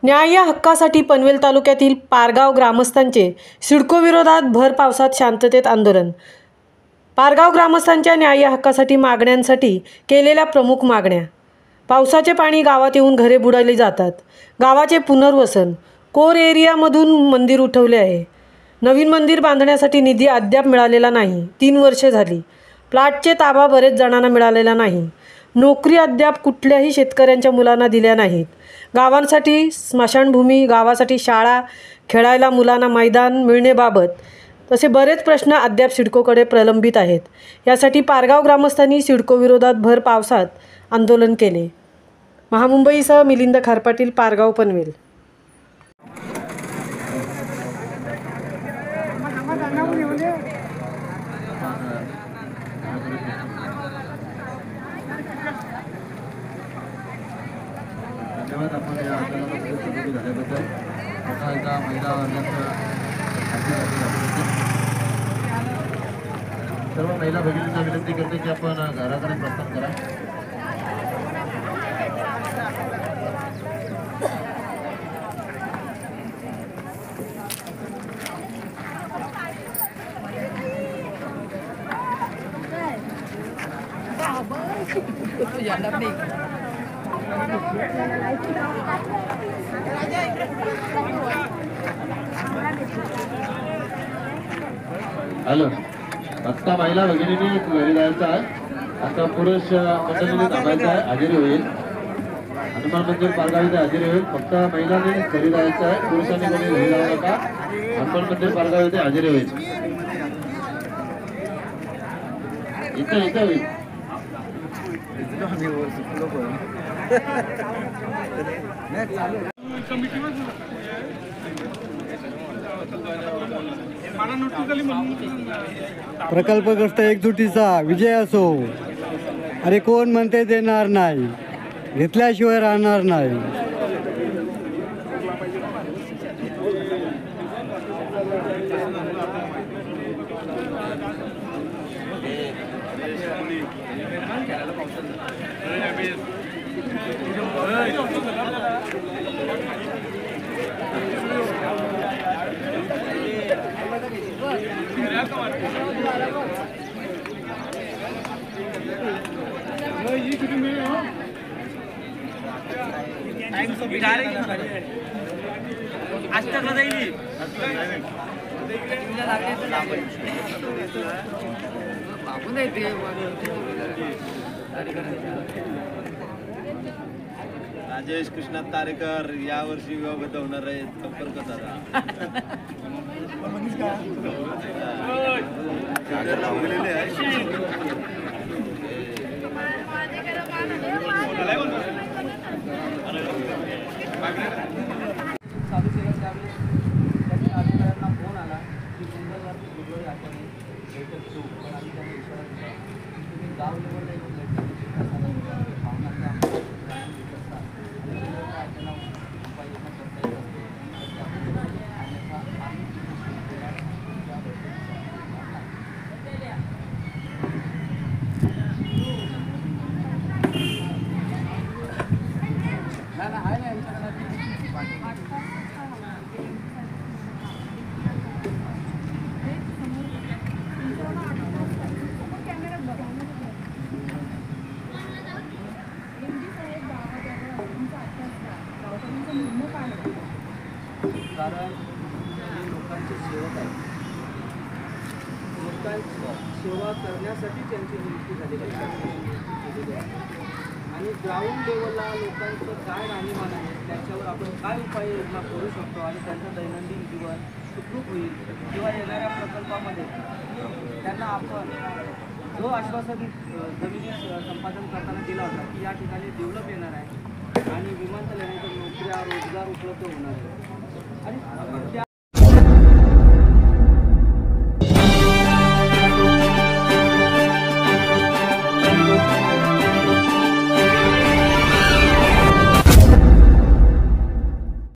न्याय या हक्कासाठी पनवेल तालुक्यातील पारगाव ग्रामस्थांचे सिडको विरोधात भर पावसात शांततेत आंदोलन। पारगाव ग्रामस्थांच्या न्याय या हक्कासाठी मागण्यांसाठी केलेल्या प्रमुख मागण्या। पावसाचे पाणी गावात येऊन घरे बुडाली जातात। गावाचे पुनर्वसन। कोर एरियामधून मंदिर उठवले आहे। नवीन मंदिर बांधण्यासाठी निधी अद्याप मिळालेला नाही। 3 वर्षे झाली। प्लॉटचे ताबा बरेच जणांना मिळालेला नाही। नोकरी अद्याप कुठल्याही शेतकऱ्यांच्या मुलांना दिल्या नाहीत। गावांसाठी स्मशानभूमी, गावासाठी शाळा, खेळायला मुलांना मैदान मिळण्याबाबत तसे बरेच प्रश्न अद्याप सिडकोकडे प्रलंबित आहेत। यासाठी पारगाव ग्रामस्थांनी सिडको विरोधात भर पावसात आंदोलन केले। महामुंबईसह मिलिंद खारपाटील, पारगाव, पनवेल। धन्यवाद। आपण या आंदोलनामध्ये सहभागी झाल्याबद्दल पुन्हा एकदा महिला वर्गाचं सर्व महिला भगिनींना विनंती करते की आपण घराकडे प्रस्थान करा। हॅलो, आत्ता महिला भगिनींनी घरी जायचं आहे। आता पुरुष मंडळीने थांबायचं आहे। हजेरी होईल। हनुमान मंदिर पारगाव इथे हजेरी होईल। फक्त महिलांनी घरी जायचं आहे। पुरुषांनी कोणी घरी जाऊ नका। हनुमान मंदिर पारगाव इथे हजेरी होईल। इथे होईल। प्रकल्पग्रस्त एकजुटीचा विजय असो। अरे कोण म्हणते देणार नाही, घेतल्याशिवाय राहणार नाही। राजेश कृष्णा तारेकर यावर्षी विवाहबद्ध होणार आहेत। संपर्क साधा। फोन आला की मंगळवार बुधवारी आपण बैठक घेऊ, पण आम्ही त्यांना इशारा दिला तुम्ही गाव लेवलला येऊन बैठक भावनांना आपल्याला उपाययोजना करता येत कारण लोकांचे सेवक आहेत। लोकांची सेवा करण्यासाठी त्यांची नियुक्ती झालेली आहे आणि ग्राउंड लेवलला लोकांचं काय राहणीमान आहे त्याच्यावर आपण काय उपाययोजना करू शकतो आणि त्यांचं दैनंदिन जीवन सुखरूप होईल किंवा येणाऱ्या प्रकल्पामध्ये त्यांना आपण जो आश्वासन जमिनी संपादन करताना दिला होता की या ठिकाणी डेव्हलप येणार आहे आणि विमानतळ येण्याच्या नोकऱ्या रोजगार उपलब्ध होणार आहे आणि